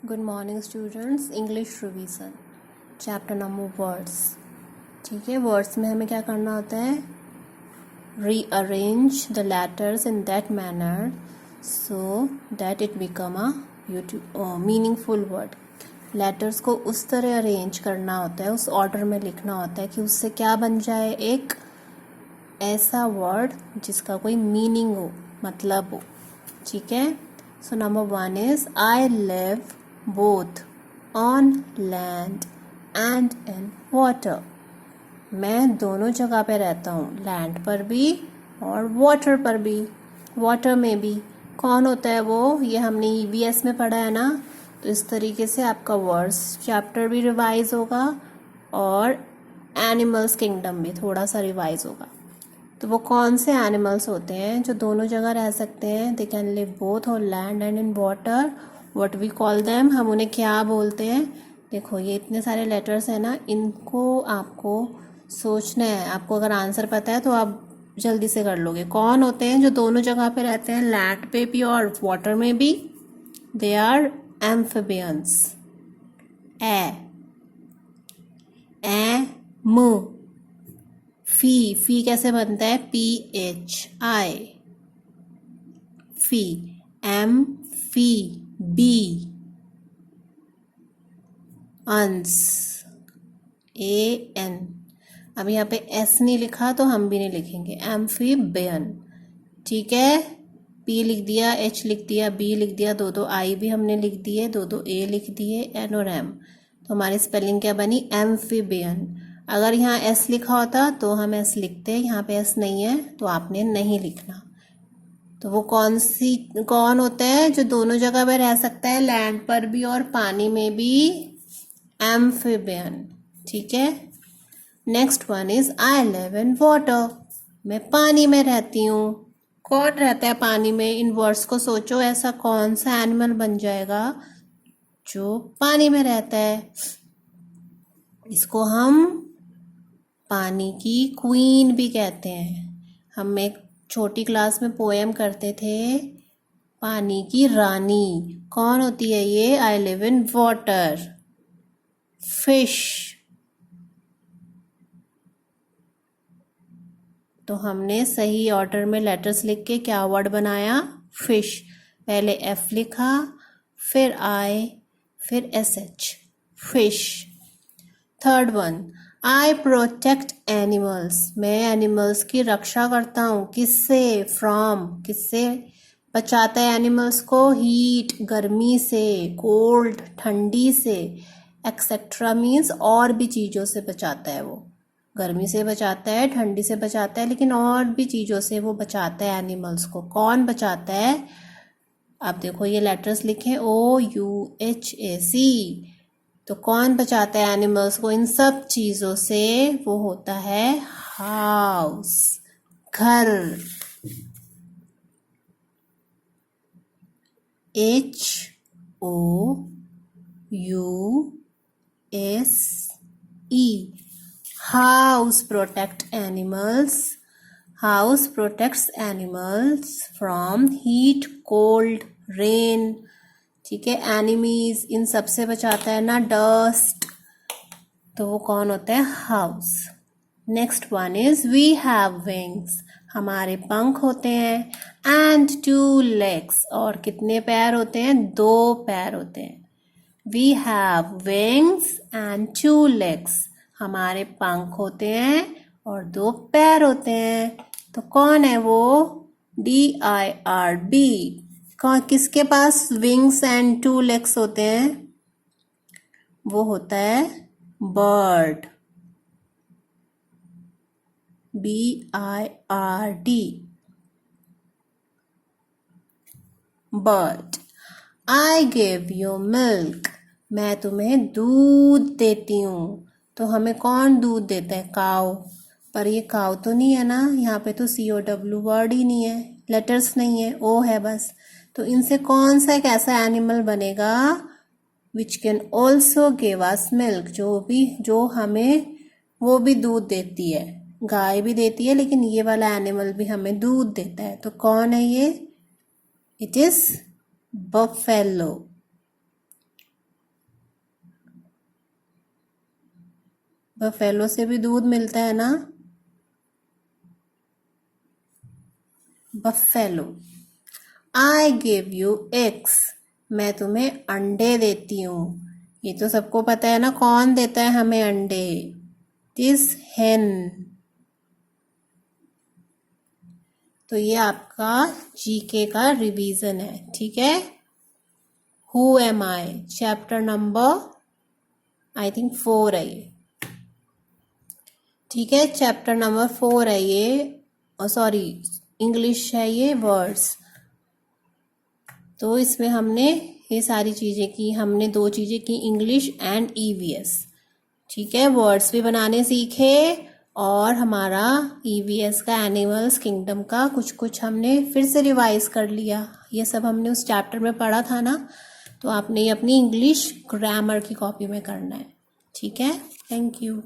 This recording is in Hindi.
Good morning students. English revision chapter number words. ठीक है, वर्ड्स में हमें क्या करना होता है? Rearrange the letters in that manner so that it become a meaningful word. Letters को उस तरह अरेंज करना होता है, उस ऑर्डर में लिखना होता है कि उससे क्या बन जाए, एक ऐसा वर्ड जिसका कोई मीनिंग हो, मतलब हो। ठीक है, so number 1 is I live both on land and in water. मैं दोनों जगह पे रहता हूँ, लैंड पर भी और वाटर पर भी। वाटर में भी कौन होता है वो, ये हमने ईवीएस में पढ़ा है ना। तो इस तरीके से आपका वर्ड्स चैप्टर भी रिवाइज होगा और एनिमल्स किंगडम भी थोड़ा सा रिवाइज होगा। तो वो कौन से एनिमल्स होते हैं जो दोनों जगह रह सकते हैं? They can live both on land and in water. What we call them, हम उन्हें क्या बोलते हैं? देखो ये इतने सारे लेटर्स हैं ना, इनको आपको सोचना है। आपको अगर आंसर पता है तो आप जल्दी से कर लोगे। कौन होते हैं जो दोनों जगह पे रहते हैं, लैंड पे भी और वाटर में भी? They are amphibians. M phi कैसे बनता है? PHI phi. M phi B अंस AN। अब यहाँ पे S नहीं लिखा तो हम भी नहीं लिखेंगे, एम्फीबियन। ठीक है, P लिख दिया, H लिख दिया, B लिख दिया, दो I भी हमने लिख दिए, दो A लिख दिए, N और M। तो हमारी स्पेलिंग क्या बनी? एम्फीबियन। अगर यहाँ S लिखा होता तो हम S लिखते, यहाँ पे S नहीं है तो आपने नहीं लिखना। तो वो कौन होता है जो दोनों जगह पे रह सकता है, लैंड पर भी और पानी में भी? एम्फीबियन। ठीक है, next one is I live in water. मैं पानी में रहती हूँ। कौन रहता है पानी में? इन वर्ड्स को सोचो, ऐसा कौन सा एनिमल बन जाएगा जो पानी में रहता है? इसको हम पानी की क्वीन भी कहते हैं। हम एक छोटी क्लास में पोएम करते थे, पानी की रानी। कौन होती है ये? I live in water, fish. तो हमने सही ऑर्डर में लेटर्स लिख के क्या वर्ड बनाया? फिश। पहले F लिखा, फिर I, फिर SH, फिश। थर्ड वन, आई प्रोटेक्ट एनिमल्स। मैं एनिमल्स की रक्षा करता हूँ। किससे? फ्रॉम, किससे बचाता है एनिमल्स को? हीट, गर्मी से, कोल्ड, ठंडी से, एक्सेट्रा मीन्स और भी चीज़ों से बचाता है वो। गर्मी से बचाता है, ठंडी से बचाता है, लेकिन और भी चीज़ों से वो बचाता है एनिमल्स को। कौन बचाता है? अब देखो ये लेटर्स लिखे OUHAC। तो कौन बचाता है एनिमल्स को इन सब चीज़ों से? वो होता है हाउस, घर। HOUSE, house protect animals. House protects animals from heat, cold, rain. ठीक है, एनिमीज, इन सब से बचाता है ना, डस्ट। तो वो कौन होता है? House. Next one is we have wings. हमारे पंख होते हैं। एंड 2 legs, और कितने पैर होते हैं? 2 पैर होते हैं। We have wings and 2 legs। हमारे पंख होते हैं और 2 पैर होते हैं। तो कौन है वो? DIRB। कौन, किसके पास विंग्स एंड 2 legs होते हैं? वो होता है bird, BIRD, bird. I give you milk. मैं तुम्हें दूध देती हूँ। तो हमें कौन दूध देता है? काऊ। पर ये काऊ तो नहीं है ना, यहाँ पे तो COW वर्ड ही नहीं है, लेटर्स नहीं है, O है बस। तो इनसे कौन सा एक ऐसा एनिमल बनेगा which can also give us milk, जो हमें वो भी दूध देती है। गाय भी देती है, लेकिन ये वाला एनिमल भी हमें दूध देता है। तो कौन है ये? It is buffalo. बफेलो से भी दूध मिलता है ना, buffalo. I give you eggs, मैं तुम्हें अंडे देती हूँ। ये तो सबको पता है ना, कौन देता है हमें अंडे? दिस हेन। तो ये आपका जीके का रिवीजन है, ठीक है। Who am I, chapter number I think 4 है ये, ठीक है। चैप्टर नंबर 4 है ये, सॉरी इंग्लिश है ये, वर्ड्स। तो इसमें हमने ये सारी चीज़ें की, हमने 2 चीज़ें की, इंग्लिश एंड ईवीएस, ठीक है। वर्ड्स भी बनाने सीखे और हमारा ईवीएस का, एनिमल्स किंगडम का कुछ कुछ हमने फिर से रिवाइज कर लिया। ये सब हमने उस चैप्टर में पढ़ा था ना, तो आपने ये अपनी इंग्लिश ग्रामर की कॉपी में करना है, ठीक है। Thank you.